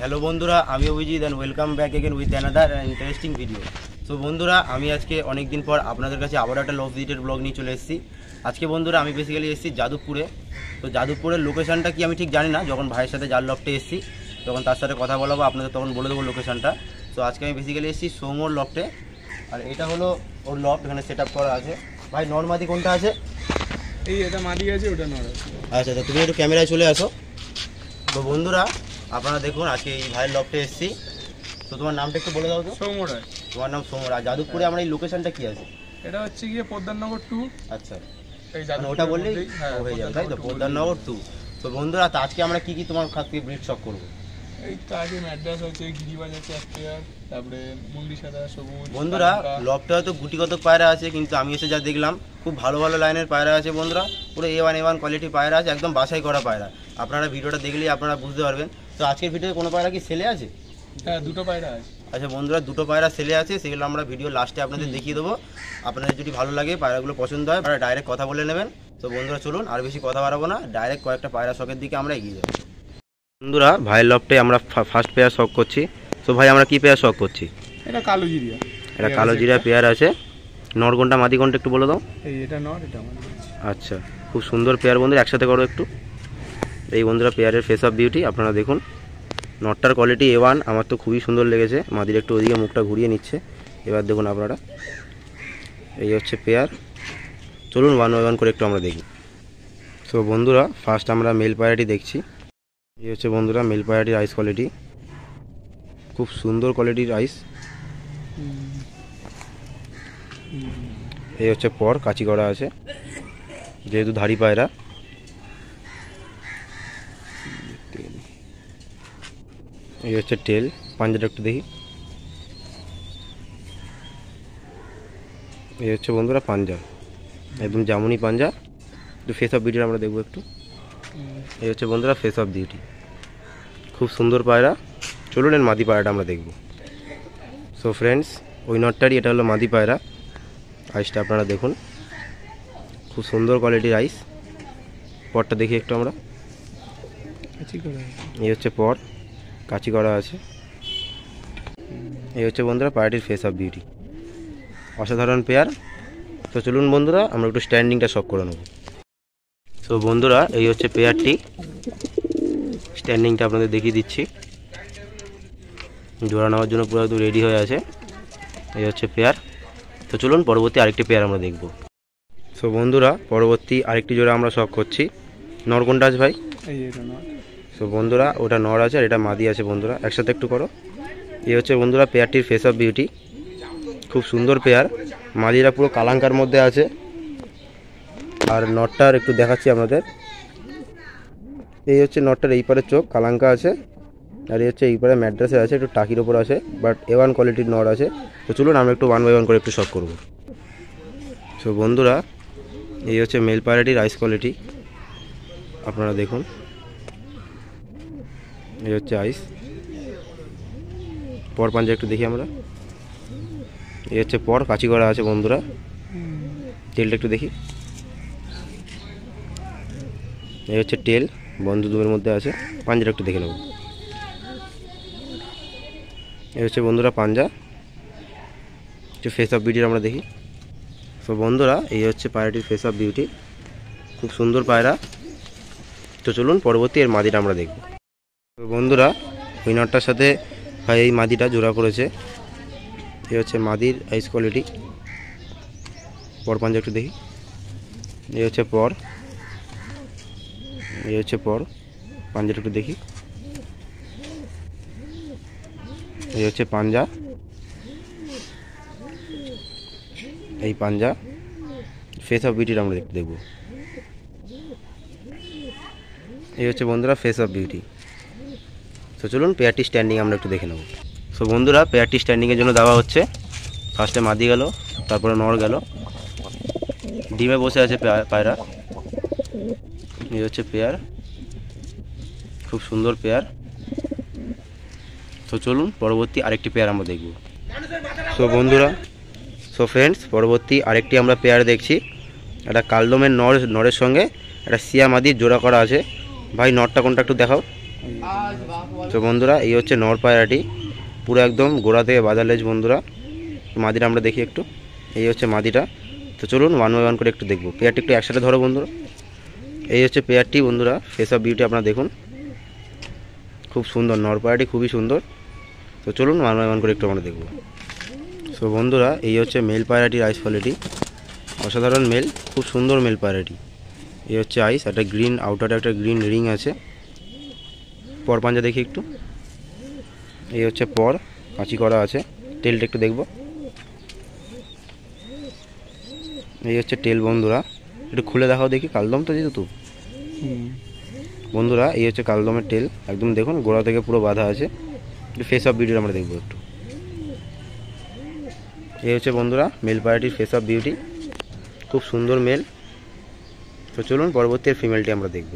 Hello বন্ধুরা, আমি Abhijit and welcome back again with another interesting video. So বন্ধুরা, আমি আজকে অনেক দিন পর আপনাদের কাছে আবার একটা লভ ভিজিটের ব্লগ নিয়ে চলে এসেছি। আজকে বন্ধুরা আমি বেসিক্যালি এসেছি যাদবপুরে। তো যাদবপুরের লোকেশনটা কি আমি ঠিক জানি না, যখন ভাইয়ের সাথে যার লফটে এসেছি তখন তার সাথে কথা বলাবো, আপনাদের তখন বলে দেবো লোকেশনটা। তো আজকে আমি বেসিক্যালি এসেছি সৌমোর লফটে, আর এটা হলো ওর লফট, এখানে সেট আপ করা আছে। ভাই নর্মাদি কোনটা আছে? এই এটা মাদি আছে, ওটা নর আছে। আচ্ছা, তো তুমি একটু ক্যামেরায় চলে আসো। তো বন্ধুরা আপনারা দেখুন, আজকে এই ভাইয়ের লফটে এসেছি। তো তোমার নামটা একটু বলে দাও তো। সৌমরায়। তোমার নাম সৌমর। আর যাদবপুরে আমরা এই লোকেশনটা কি আছে? এটা হচ্ছে গিয়ে পোদ্দারনগর 2। আচ্ছা, এই মানে ওটা বললেই হয়ে যাবে, তাই তো? পোদ্দারনগর 2। তো বন্ধুরা, তো আজকে আমরা কি কি তোমার কাছ থেকে ব্রিড শক করবো? এই তো আগে ম্যাড্রাস আছে, গিরিবাজ আছে এক পেয়ার, তারপরে মুন্ডি সাদা, সবুজ। বন্ধুরা লফটে হয়তো গুটিগত পায়রা আছে, কিন্তু আমি এসে যা দেখলাম খুব ভালো ভালো লাইনের পায়রা আছে বন্ধুরা। পুরো A1 কোয়ালিটি পায়রা আছে, একদম বাছাই করা পায়রা। আপনারা ভিডিওটা দেখলেই আপনারা বুঝতে পারবেন। তো আজকের ভিডিওতে কোনো পায়রা কি সেলে আছে? হ্যাঁ, দুটো পায়রা আছে। আচ্ছা বন্ধুরা, দুটো পায়রা সেলে আছে, সেগুলো আমরা ভিডিও লাস্টে আপনাদের দেখিয়ে দেবো। আপনাদের যদি ভালো লাগে, পায়রাগুলো পছন্দ হয়, আপনারা ডাইরেক্ট কথা বলে নেবেন। তো বন্ধুরা চলুন, আর বেশি কথা বাড়াবো না, ডাইরেক্ট কয়েকটা পায়রা শখের দিকে আমরা এগিয়ে যাবো। বন্ধুরা ভাইয়ের লফটে আমরা ফার্স্ট পেয়ার শখ করছি। তো ভাই আমরা কি পেয়ার শখ করছি? এটা কালো জিরিয়া। এটা কালো জিরা পেয়ার আছে। নর কোনটা মাদি কোনটা একটু বলে দাও। এই এটা নর, এটা মাদি। আচ্ছা, খুব সুন্দর পেয়ার বন্ধুরা, একসাথে করো একটু। এই বন্ধুরা পেয়ারের ফেস অফ বিউটি আপনারা দেখুন। নটটার কোয়ালিটি A1, আমার তো খুবই সুন্দর লেগেছে। মাদির একটু ওদিকে মুখটা ঘুরিয়ে নিচ্ছে। এবার দেখুন আপনারা, এই হচ্ছে পেয়ার। চলুন ওয়ান বাই ওয়ান করে একটু আমরা দেখি। তো বন্ধুরা ফার্স্ট আমরা মেল পায়রাটি দেখছি। এই হচ্ছে বন্ধুরা মেল পায়রাটির আইস কোয়ালিটি, খুব সুন্দর কোয়ালিটির আইস। এই হচ্ছে পর, কাচি করা আছে যেহেতু ধাড়ি পায়রা। এই হচ্ছে টেল, পাঞ্জাটা একটু দেখি। এই হচ্ছে বন্ধুরা পাঞ্জা, একদম জামুনি পাঞ্জা। একটু ফেস অফ বিউটি আমরা দেখবো একটু। এই হচ্ছে বন্ধুরা ফেস অফ বিউটি, খুব সুন্দর পায়রা। চলুন এর মাদি পায়রাটা আমরা দেখব। সো ফ্রেন্ডস, ওই নটটারই এটা হলো মাদি পায়রা। আইসটা আপনারা দেখুন, খুব সুন্দর কোয়ালিটির আইস। পরটা দেখি একটু আমরা। এই হচ্ছে পর, কাচি করা আছে। এই হচ্ছে বন্ধুরা পায়রাটির ফেস অফ বিউটি, অসাধারণ পেয়ার। তো চলুন বন্ধুরা আমরা একটু স্ট্যান্ডিংটা শক করে নেব। তো বন্ধুরা এই হচ্ছে পেয়ারটি, স্ট্যান্ডিংটা আপনাদের দেখিয়ে দিচ্ছি। জোড়া নেওয়ার জন্য পুরো একদম রেডি হয়ে আছে। এই হচ্ছে পেয়ার। তো চলুন পরবর্তী আরেকটি পেয়ার আমরা দেখব। সো বন্ধুরা পরবর্তী আরেকটি জোড়া আমরা শক করছি। নর কোনটা আছে ভাই? এই এটা নর। সো বন্ধুরা ওটা নর আছে আর এটা মাদি আছে বন্ধুরা, একসাথে একটু করো। এই হচ্ছে বন্ধুরা পেয়ারটির ফেস অফ বিউটি, খুব সুন্দর পেয়ার। মাদিরা পুরো কালাঙ্কার মধ্যে আছে, আর নটটার একটু দেখাচ্ছি আপনাদের। এই হচ্ছে নটটার এই পারে চোখ কালাঙ্কা আছে, আর এই হচ্ছে এই পারে ম্যাড্রাসে আছে, একটু টাকির ওপর আছে, বাট A1 কোয়ালিটির নর আছে। তো চলুন আমরা একটু ওয়ান বাই ওয়ান করে একটু শক করব। সো বন্ধুরা এই হচ্ছে মেল পায়রাটির আইস কোয়ালিটি, আপনারা দেখুন। এই হচ্ছে আইস, পর পাঞ্জা একটু দেখি আমরা। এই হচ্ছে পর, কাচি করা আছে বন্ধুরা। টেলটা একটু দেখি। এই হচ্ছে টেল, বন্ধু দুয়ের মধ্যে আছে। পাঞ্জাটা একটু দেখে নেব। এই হচ্ছে বন্ধুরা পাঞ্জা। একটু ফেস অফ বিউটি আমরা দেখি। তো বন্ধুরা এই হচ্ছে পায়রাটির ফেস অফ বিউটি, খুব সুন্দর পায়রা। তো চলুন পরবর্তী এর মাদিটা আমরা দেখব। তো বন্ধুরা ওই নটটার সাথে ভাই এই মাদিটা জোড়া করেছে। এই হচ্ছে মাদির আইস কোয়ালিটি। পর পাঞ্জা একটু দেখি। এই হচ্ছে পর, এই হচ্ছে পর, পাঞ্জাটা একটু দেখি। এই হচ্ছে পাঞ্জা, এই পাঞ্জা। ফেস অফ বিউটির আমরা একটু দেখব। এই হচ্ছে বন্ধুরা ফেস অফ বিউটি। তো চলুন পেয়ারটি স্ট্যান্ডিং আমরা একটু দেখে নেব। সো বন্ধুরা পেয়ারটি স্ট্যান্ডিংয়ের জন্য দেওয়া হচ্ছে। ফার্স্টে মাদি গেল, তারপরে নর গেল। ডিমে বসে আছে পায়রা। এই হচ্ছে পেয়ার, খুব সুন্দর পেয়ার। তো চলুন পরবর্তী আরেকটি পেয়ার আমরা দেখব। সো বন্ধুরা, সো ফ্রেন্ডস, পরবর্তী আরেকটি আমরা পেয়ার দেখছি। একটা কালদমের নরের সঙ্গে একটা সিয়া মাদির জোড়া করা আছে। ভাই নরটা কোনটা একটু দেখাও। তো বন্ধুরা এই হচ্ছে নর পায়রাটি, পুরো একদম গোড়া থেকে বাঁধা লেজ বন্ধুরা। মাদিটা আমরা দেখি একটু, এই হচ্ছে মাদিটা। তো চলুন ওয়ান বাই ওয়ান করে একটু দেখবো। পেয়ারটি একটু একসাথে ধরো বন্ধুরা। এই হচ্ছে পেয়ারটি বন্ধুরা, ফেস অফ বিউটি আপনারা দেখুন, খুব সুন্দর নর পায়রাটি, খুবই সুন্দর। তো চলুন ওয়ান বাই ওয়ান করে একটু আমরা দেখবো। সো বন্ধুরা এই হচ্ছে মেল পায়রাটির আইস কোয়ালিটি, অসাধারণ মেল, খুব সুন্দর মেল পায়রাটি। এই হচ্ছে আইস, একটা গ্রিন আউটারে একটা গ্রিন রিং আছে। পর পাঞ্জা দেখি একটু, এই হচ্ছে পর, কাঁচি করা আছে। টেলটা একটু দেখব, এই হচ্ছে টেল বন্ধুরা, একটু খুলে দেখাও দেখি। কালদম তো যেহেতু বন্ধুরা, এই হচ্ছে কালদমের টেল, একদম দেখুন গোড়া থেকে পুরো বাঁধা আছে। একটু ফেস অফ বিউটি আমরা দেখবো একটু। এই হচ্ছে বন্ধুরা মেল পায়রাটির ফেস অফ বিউটি, খুব সুন্দর মেল। তো চলুন পরবর্তী ফিমেলটি আমরা দেখব।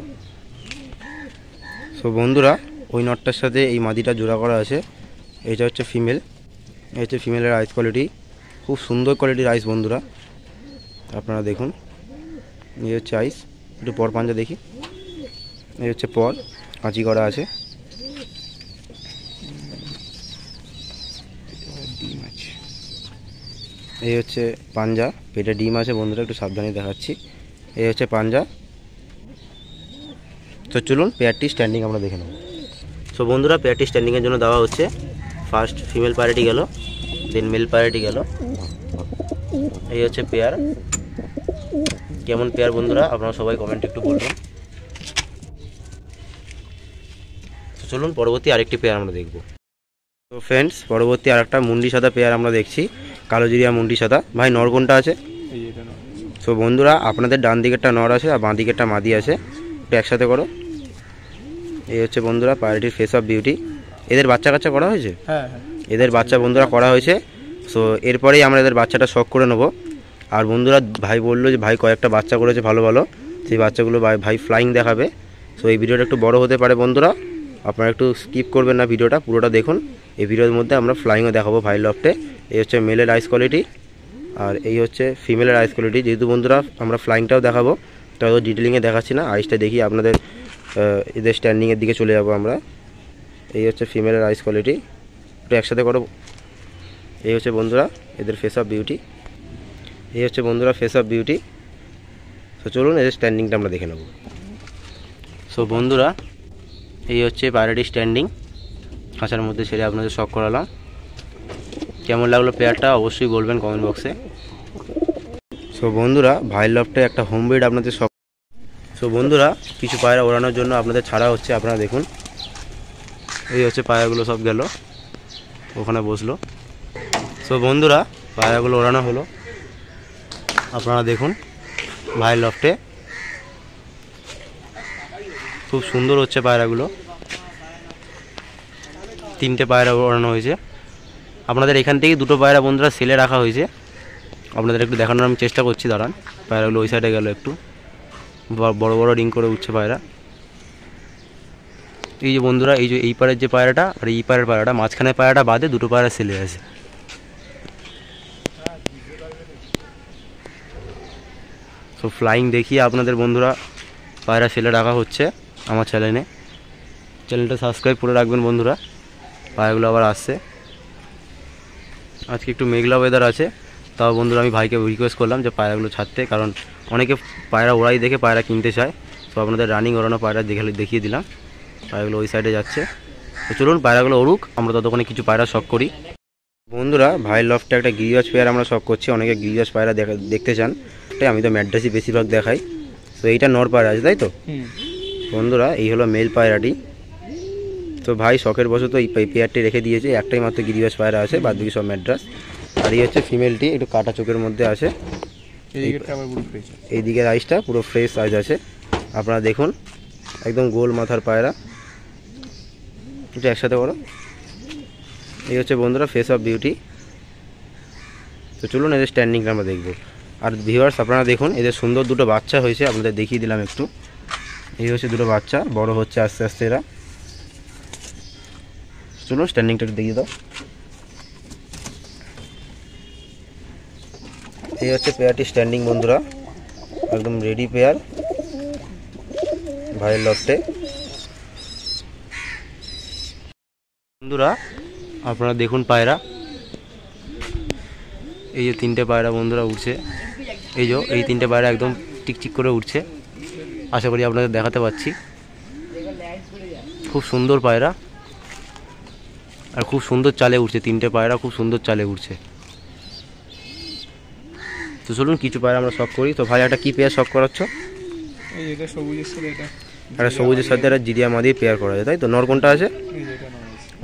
সো বন্ধুরা ওই নটটার সাথে এই মাদিটা জোড়া করা আছে, এটা হচ্ছে ফিমেল। এই হচ্ছে ফিমেলের আইস কোয়ালিটি, খুব সুন্দর কোয়ালিটির আইস বন্ধুরা, আপনারা দেখুন। এই হচ্ছে আইস, একটু পর পাঞ্জা দেখি, এই হচ্ছে পর, কাঁচি করা আছে। এই হচ্ছে পাঞ্জা, পেটে ডিম আছে বন্ধুরা, একটু সাবধানে দেখাচ্ছি। এই হচ্ছে পাঞ্জা। তো চলুন পেয়ারটি স্ট্যান্ডিং আমরা দেখে নেব। সো বন্ধুরা পেয়ারটি স্ট্যান্ডিংয়ের জন্য দেওয়া হচ্ছে। ফার্স্ট ফিমেল পায়রাটি গেল, দেন মেল পায়রাটি গেল। এই হচ্ছে পেয়ার, কেমন পেয়ার বন্ধুরা আপনারা সবাই কমেন্টে একটু বলবেন। তো চলুন পরবর্তী আরেকটি পেয়ার আমরা দেখব। তো ফ্রেন্ডস পরবর্তী আরেকটা মুন্ডি সাদা পেয়ার আমরা দেখছি, কালো জিরিয়া মুন্ডি সাদা। ভাই নর কোনটা আছে? সো বন্ধুরা আপনাদের ডান দিকেরটা নর আছে আর বাঁ দিকেরটা মাদি আছে, একটু একসাথে করো। এই হচ্ছে বন্ধুরা পায়রাটির ফেস অফ বিউটি। এদের বাচ্চা কাচ্চা করা হয়েছে? হ্যাঁ, এদের বাচ্চা বন্ধুরা করা হয়েছে। সো এরপরেই আমরা এদের বাচ্চাটা শখ করে নেবো। আর বন্ধুরা ভাই বললো যে ভাই কয়েকটা বাচ্চা করেছে ভালো ভালো, সেই বাচ্চাগুলো ভাই ফ্লাইং দেখাবে। সো এই ভিডিওটা একটু বড় হতে পারে বন্ধুরা, আপনারা একটু স্কিপ করবেন না, ভিডিওটা পুরোটা দেখুন। এই ভিডিওর মধ্যে আমরা ফ্লাইংও দেখাবো ভাই লফটে। এই হচ্ছে মেলের আইস কোয়ালিটি আর এই হচ্ছে ফিমেলের আইস কোয়ালিটি। যেহেতু বন্ধুরা আমরা ফ্লাইংটাও দেখাবো, তত ডিটেলিংয়ে দেখাচ্ছি না, আইসটা দেখি আপনাদের এদের স্ট্যান্ডিংয়ের দিকে চলে যাব আমরা। এই হচ্ছে ফিমেলের আইস কোয়ালিটি, একটু একসাথে করো। এই হচ্ছে বন্ধুরা এদের ফেস অফ বিউটি। এই হচ্ছে বন্ধুরা ফেস অফ বিউটি। তো চলুন এদের স্ট্যান্ডিংটা আমরা দেখে নেব। সো বন্ধুরা এই হচ্ছে পায়রাটির স্ট্যান্ডিং, খাঁচার মধ্যে ছেড়ে আপনাদের শখ করালাম। কেমন লাগলো পেয়ারটা অবশ্যই বলবেন কমেন্ট বক্সে। সো বন্ধুরা ভাই লফটে একটা হোম ব্রিড আপনাদের শখ। সো বন্ধুরা কিছু পায়রা ওড়ানোর জন্য আপনাদের ছাড়া হচ্ছে, আপনারা দেখুন। এই হচ্ছে পায়রাগুলো সব গেল, ওখানে বসলো। সো বন্ধুরা পায়রাগুলো ওড়ানো হলো, আপনারা দেখুন ভাই লফটে। খুব সুন্দর হচ্ছে পায়রাগুলো, 3টে পায়রা ওড়ানো হয়েছে। আপনাদের এখান থেকে 2টো পায়রা বন্ধুরা সেলে রাখা হয়েছে, আপনাদের একটু দেখানোর আমি চেষ্টা করছি, দাঁড়ান। পায়রাগুলো ওই সাইডে গেল, একটু বড় বড় রিং করে উঠছে পায়রা। এই যে বন্ধুরা এই যে এই পাড়ের যে পায়রাটা আর এই পাড়ের পায়রাটা, মাঝখানে পায়রাটা বাদে 2টো পায়রা সেলে আছে। তো ফ্লাইং দেখিয়ে আপনাদের বন্ধুরা পায়রা সেলে রাখা হচ্ছে আমার চ্যানেলটা সাবস্ক্রাইব করে রাখবেন বন্ধুরা, পায়রাগুলো আবার আসছে। আজকে একটু মেঘলা ওয়েদার আছে, তাও বন্ধুরা আমি ভাইকে রিকোয়েস্ট করলাম যে পায়রাগুলো ছাড়তে, কারণ অনেকে পায়রা ওড়াই দেখে পায়রা কিনতে চায়। তো আপনাদের রানিং ওড়ানো পায়রা দেখিয়ে দিলাম, পায়রাগুলো ওই সাইডে যাচ্ছে। তো চলুন পায়রাগুলো ওড়ুক, আমরা ততক্ষণে কিছু পায়রা শখ করি। বন্ধুরা ভাইয়ের লফটে একটা গিরিবাজ পেয়ার আমরা শখ করছি, অনেকে গিরিবাজ পায়রা দেখতে চান, আমি তো ম্যাড্রাসই বেশিরভাগ দেখাই। তো এইটা নর পায়রা আছে তাই তো বন্ধুরা, এই হলো মেল পায়রাটি। তো ভাই শখের বশত এই পেয়ারটি রেখে দিয়েছে, একটাই মাত্র গিরিবাজ পায়রা আছে, বাদ বাকি সব ম্যাড্রাস। আর এই হচ্ছে ফিমেলটি, একটু কাটা চোখের মধ্যে আছে। এই দিকের আইসটা পুরো ফ্রেশ আইস আছে, আপনারা দেখুন, একদম গোল মাথার পায়রা। একটু একসাথে করো। এই হচ্ছে বন্ধুরা ফেস অফ বিউটি। তো চলুন এদের স্ট্যান্ডিংটা আমরা দেখব। আর ভিউয়ার্স আপনারা দেখুন এদের সুন্দর 2টো বাচ্চা হয়েছে, আপনাদের দেখিয়ে দিলাম একটু। এই হচ্ছে 2টো বাচ্চা, বড় হচ্ছে আস্তে আস্তে এরা। চলুন স্ট্যান্ডিংটা একটু দেখিয়ে দাও। এই হচ্ছে পেয়ারটি স্ট্যান্ডিং বন্ধুরা, একদম রেডি পেয়ার ভাইয়ের লফটে। বন্ধুরা আপনারা দেখুন পায়রা, এই যে 3টে পায়রা বন্ধুরা উঠছে, এই 3টে পায়রা একদম টিকটিক করে উঠছে। আশা করি আপনাদের দেখাতে পাচ্ছি। খুব সুন্দর পায়রা আর খুব সুন্দর চালে উঠছে, 3টে পায়রা খুব সুন্দর চালে উঠছে। তো চলুন কিছু পায়রা আমরা শখ করি। তো ভাই একটা কি পেয়ার শখ করাচ্ছ? এই এটা সবুজের সাথে একটা সবুজের সাথে একটা জিরিয়া মাদি পেয়ার করা যায়, তাই তো? নর কোনটা আছে?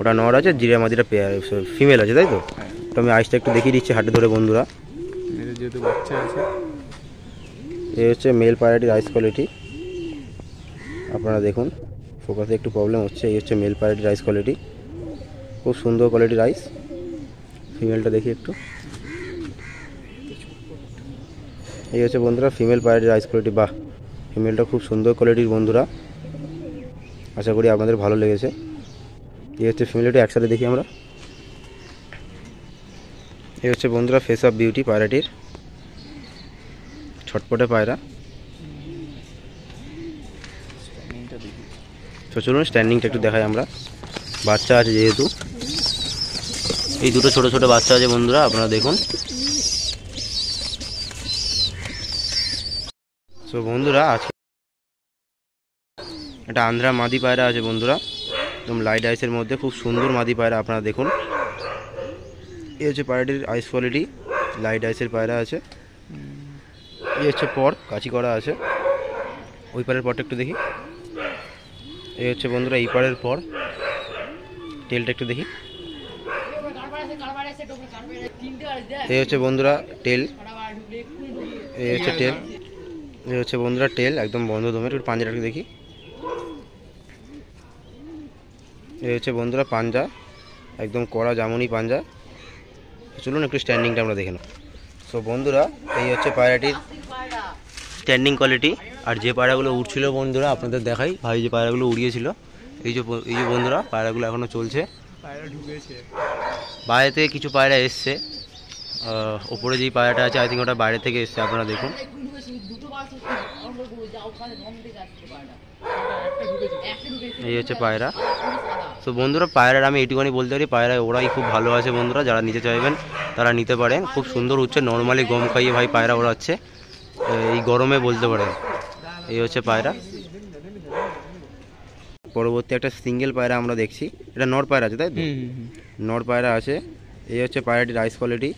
ওটা নর আছে, জিরিয়া মাদিটা পেয়ার ফিমেল আছে, তাই তো? তো আমি আইসটা একটু দেখিয়ে দিচ্ছি হাটে ধরে বন্ধুরা। এটা যেহেতু বাচ্চা আছে, এই হচ্ছে মেল পায়রাটির আইস কোয়ালিটি। আপনারা দেখুন, ফোকাসে একটু প্রবলেম হচ্ছে। এই হচ্ছে মেল পায়রাটির আইস কোয়ালিটি, খুব সুন্দর কোয়ালিটির আইস। ফিমেলটা দেখি একটু। এই হচ্ছে বন্ধুরা ফিমেল পায়রাটির আইস কোয়ালিটি। বাহ, ফিমেলটা খুব সুন্দর কোয়ালিটির বন্ধুরা। আশা করি আপনাদের ভালো লেগেছে। এই হচ্ছে ফিমেলটা, একসাথে দেখি আমরা। এই হচ্ছে বন্ধুরা ফেস অফ বিউটি পায়রাটির, ছটপটে পায়রা। তো চলুন স্ট্যান্ডিংটা একটু দেখাই আমরা। বাচ্চা আছে যেহেতু, এই দুটো ছোট ছোট বাচ্চা আছে বন্ধুরা, আপনারা দেখুন। তো বন্ধুরা আজকে একটা আন্ধ্রা মাদি পায়রা আছে বন্ধুরা, একদম লাইট আইসের মধ্যে, খুব সুন্দর মাদি পায়রা। আপনারা দেখুন, এই হচ্ছে পায়রাটির আইস কোয়ালিটি, লাইট আইসের পায়রা আছে। এই হচ্ছে পর কাচি করা আছে। ওই পারের পরটা একটু দেখি। এই হচ্ছে বন্ধুরা এই পারের পর, টেলটা একটু দেখি। এই হচ্ছে বন্ধুরা টেল, এই হচ্ছে টেল, এই হচ্ছে বন্ধুরা টেল একদম বন্ধ দমের। একটু পাঞ্জাটা একটু দেখি। এই হচ্ছে বন্ধুরা পাঞ্জা, একদম কড়া জামুনি পাঞ্জা। চলুন একটু স্ট্যান্ডিংটা আমরা দেখে নেব। সো বন্ধুরা এই হচ্ছে পায়রাটির স্ট্যান্ডিং কোয়ালিটি। আর যে পায়রাগুলো উঠছিল বন্ধুরা আপনাদের দেখাই, ভাই যে পায়রাগুলো উড়িয়েছিল, এই যে বন্ধুরা পায়রাগুলো এখনও চলছে। পায়রা ঢুকেছে, বাইরে থেকে কিছু পায়রা এসছে। ওপরে যেই পায়রাটা আছে আই থিঙ্ক ওটা বাইরে থেকে এসছে, আপনারা দেখুন। এই হচ্ছে পায়রা। তো বন্ধুরা পায়রার আমি এইটুখানি বলতে পারি, পায়রায় ওরাই খুব ভালো আছে বন্ধুরা। যারা নিতে চাইবেন তারা নিতে পারেন, খুব সুন্দর উঠছে। নর্মালি গম খাইয়ে ভাই পায়রা ওড়াচ্ছে এই গরমে বলতে পারেন। এই হচ্ছে পায়রা। পরবর্তী একটা সিঙ্গেল পায়রা আমরা দেখছি, এটা নর পায়রা আছে, তাই তো? নর পায়রা আছে। এই হচ্ছে পায়রাটির আইস কোয়ালিটি,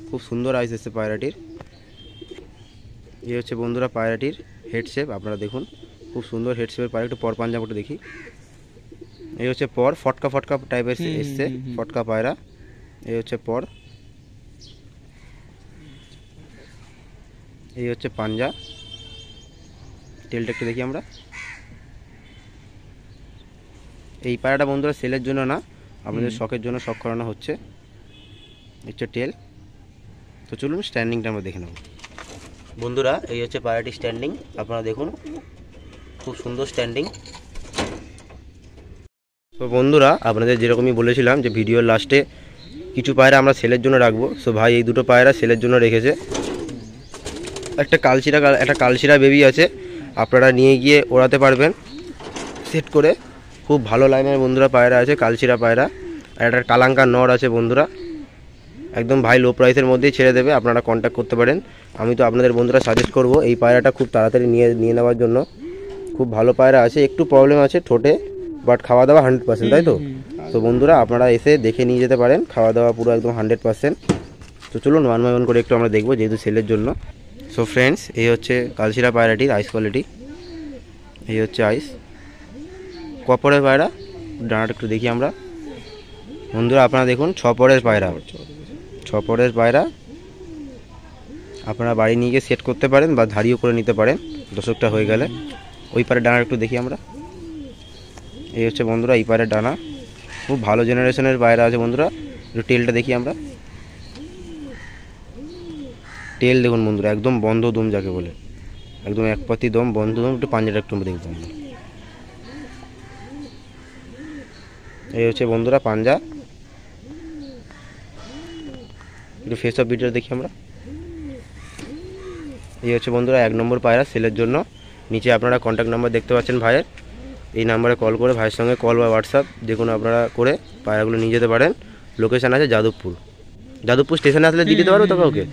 খুব সুন্দর আইস এসছে পায়রাটির। এই হচ্ছে বন্ধুরা পায়রাটির হেড শেপ, আপনারা দেখুন, খুব সুন্দর হেড শেপের পায়রা। একটু পর পাঞ্জাবটা দেখি। এই হচ্ছে পর, ফটকা ফটকা টাইপের এসছে, ফটকা পায়রা। এই হচ্ছে পর, এই হচ্ছে পাঞ্জা। টেলটা একটু দেখি আমরা। এই পায়রাটা বন্ধুরা সেলের জন্য না, আপনাদের শখের জন্য শখ করানো হচ্ছে। হচ্ছে টেল। তো চলুন স্ট্যান্ডিংটা আমরা দেখে নেব বন্ধুরা। এই হচ্ছে পায়রাটির স্ট্যান্ডিং, আপনারা দেখুন, খুব সুন্দর স্ট্যান্ডিং। তো বন্ধুরা আপনাদের যেরকমই বলেছিলাম যে ভিডিওর লাস্টে কিছু পায়রা আমরা সেলের জন্য রাখবো। সো ভাই এই দুটো পায়রা সেলের জন্য রেখেছে। একটা কালশিরা বেবি আছে, আপনারা নিয়ে গিয়ে ওড়াতে পারবেন সেট করে। খুব ভালো লাইনের বন্ধুরা পায়রা আছে, কালশিরা পায়রা। আর একটা কালাঙ্কার নর আছে বন্ধুরা, একদম ভাই লো প্রাইসের মধ্যেই ছেড়ে দেবে, আপনারা কন্ট্যাক্ট করতে পারেন। আমি তো আপনাদের বন্ধুরা সাজেস্ট করব এই পায়রাটা খুব তাড়াতাড়ি নিয়ে নেওয়ার জন্য। খুব ভালো পায়রা আছে, একটু প্রবলেম আছে ঠোঁটে, বাট খাওয়া দাওয়া 100%, তাই তো? তো বন্ধুরা আপনারা এসে দেখে নিয়ে যেতে পারেন, খাওয়া দাওয়া পুরো একদম 100%। তো চলুন 1 বাই 1 করে একটু আমরা দেখবো, যেহেতু সেলের জন্য। সো ফ্রেন্ডস এই হচ্ছে কালশিরা পায়রাটির আইস কোয়ালিটি। এই হচ্ছে আইস, কপরের পায়রা। ডানাটা একটু দেখি আমরা বন্ধুরা, আপনারা দেখুন 6 পরের পায়রা, 6 পরের পায়রা। আপনারা বাড়ি নিয়ে গিয়ে সেট করতে পারেন বা ধারিও করে নিতে পারেন দশকটা হয়ে গেলে। ওই পারে ডানা একটু দেখি আমরা। এই হচ্ছে বন্ধুরা এই পারের ডানা, খুব ভালো জেনারেশনের পায়রা আছে বন্ধুরা। একটু টেলটা দেখি আমরা। টেল দেখুন বন্ধুরা, একদম বন্ধ দম যাকে বলে, একদম একপাতি দম, বন্ধ দম। একটু পাঞ্জাটা একটু দেখবো আমরা। এই হচ্ছে বন্ধুরা পাঞ্জা। একটু ফেস অফ ভিডিও দেখি আমরা। এই হচ্ছে বন্ধুরা 1 নম্বর পায়রা সেলের জন্য। নিচে আপনারা কন্ট্যাক্ট নাম্বার দেখতে পাচ্ছেন ভাইয়ের, এই নাম্বারে কল করে ভাইয়ের সঙ্গে কল বা হোয়াটসঅ্যাপ যে কোনো আপনারা করে পায়রাগুলো নিয়ে যেতে পারেন। লোকেশান আছে যাদবপুর স্টেশনে আসলে দিয়ে দিতে পারবো তো কাউকে।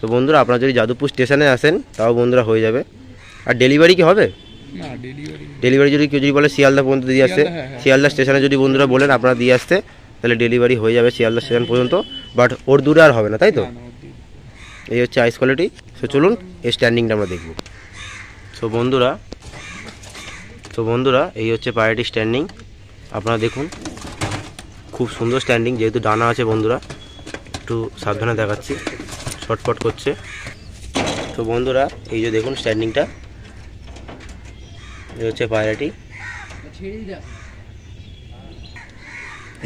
তো বন্ধুরা আপনারা যদি যাদবপুর স্টেশনে আসেন তাও বন্ধুরা হয়ে যাবে। আর ডেলিভারি কি হবে? না, ডেলিভারি যদি কেউ যদি বলে শিয়ালদা পর্যন্ত দিয়ে আসতে, শিয়ালদা স্টেশনে যদি বন্ধুরা বলেন আপনারা দিয়ে আসতে, তাহলে ডেলিভারি হয়ে যাবে শিয়ালদা স্টেশন পর্যন্ত। বাট ওর দূরে আর হবে না, তাই তো? এই হচ্ছে আইস কোয়ালিটি। সো চলুন এই স্ট্যান্ডিংটা আমরা দেখব। সো বন্ধুরা এই হচ্ছে পায়রাটি স্ট্যান্ডিং। আপনারা দেখুন খুব সুন্দর স্ট্যান্ডিং, যেহেতু ডানা আছে বন্ধুরা একটু সাবধানে দেখাচ্ছি, ছটফট করছে। তো বন্ধুরা এই যে দেখুন স্ট্যান্ডিংটা, এই হচ্ছে পায়রাটি।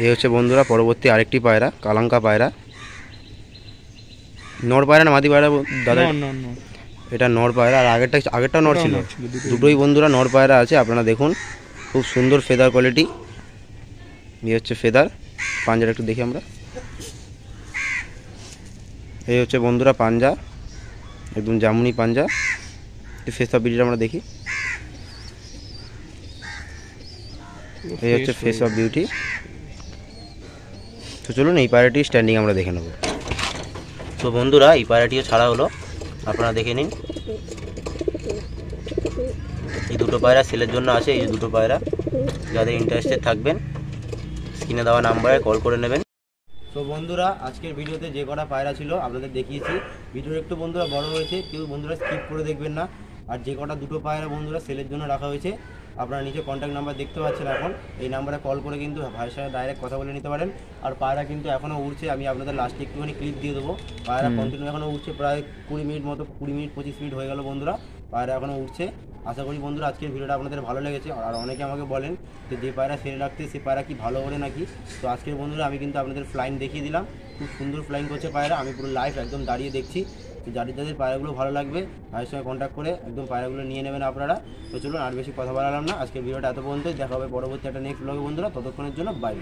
এই হচ্ছে বন্ধুরা পরবর্তী আরেকটি পায়রা, কালাঙ্কা পায়রা। নর পায়রা না মাদি পায়রা দাদা? এটা নর পায়রা, আর আগেরটা নর ছিল। দুটোই বন্ধুরা নর পায়রা আছে। আপনারা দেখুন খুব সুন্দর ফেদার কোয়ালিটি। এই হচ্ছে ফেদার, পাঞ্জাটা একটু দেখি আমরা। এই হচ্ছে বন্ধুরা পাঞ্জা, একদম জামুনি পাঞ্জা। ফেস অফ বিউটিটা আমরা দেখি। এই হচ্ছে ফেস অফ বিউটি। তো চলুন এই পায়রাটি স্ট্যান্ডিং আমরা দেখে নেব। তো বন্ধুরা এই পায়রাটিও ছাড়া হলো, আপনারা দেখে নিন। এই দুটো পায়রা সেলের জন্য আছে। এই যে দুটো পায়রা, যাদের ইন্টারেস্টেড থাকবেন স্ক্রিনে দেওয়া নাম্বারে কল করে নেবেন। তো বন্ধুরা আজকের ভিডিওতে যে কটা পায়রা ছিল আপনাদের দেখিয়েছি। ভিডিও একটু বন্ধুরা বড় হয়েছে, কেউ বন্ধুরা স্কিপ করে দেখবেন না। আর যে কটা দুটো পায়রা বন্ধুরা সেলের জন্য রাখা হয়েছে, আপনারা নিচে কন্ট্যাক্ট নাম্বার দেখতে পাচ্ছেন এখন, এই নাম্বারে কল করে কিন্তু ভাইয়ের সাথে ডাইরেক্ট কথা বলে নিতে পারেন। আর পায়রা কিন্তু এখনও উড়ছে, আমি আপনাদের লাস্টে একটুখানি ক্লিপ দিয়ে দেবো। পায়রা কন্টিনিউ এখনও উঠছে, প্রায় 20 মিনিট মতো, 20 মিনিট 25 মিনিট হয়ে গেল বন্ধুরা, পায়রা এখনও উঠছে। আশা করি বন্ধুরা আজকের ভিডিওটা আপনাদের ভালো লেগেছে। আর অনেকে আমাকে বলেন যে পায়রা সেল রাখতে সে পায়রা কি ভালো ওড়ে নাকি। তো আজকের বন্ধুরা আমি কিন্তু আপনাদের ফ্লাইং দেখিয়ে দিলাম, খুব সুন্দর ফ্লাইং করছে পায়রা। আমি পুরো লাইভ একদম দাঁড়িয়ে দেখছি। তো যাদের পায়রাগুলো ভালো লাগবে ভাইয়ের সঙ্গে কন্ট্যাক্ট করে একদম পায়রাগুলো নিয়ে নেবেন আপনারা। তো চলুন আর বেশি কথা বলালাম না, আজকের ভিডিওটা এত পর্যন্তই। দেখা হবে পরবর্তী একটা নেক্সট ব্লগে বন্ধুরা। ততক্ষণের জন্য বাই।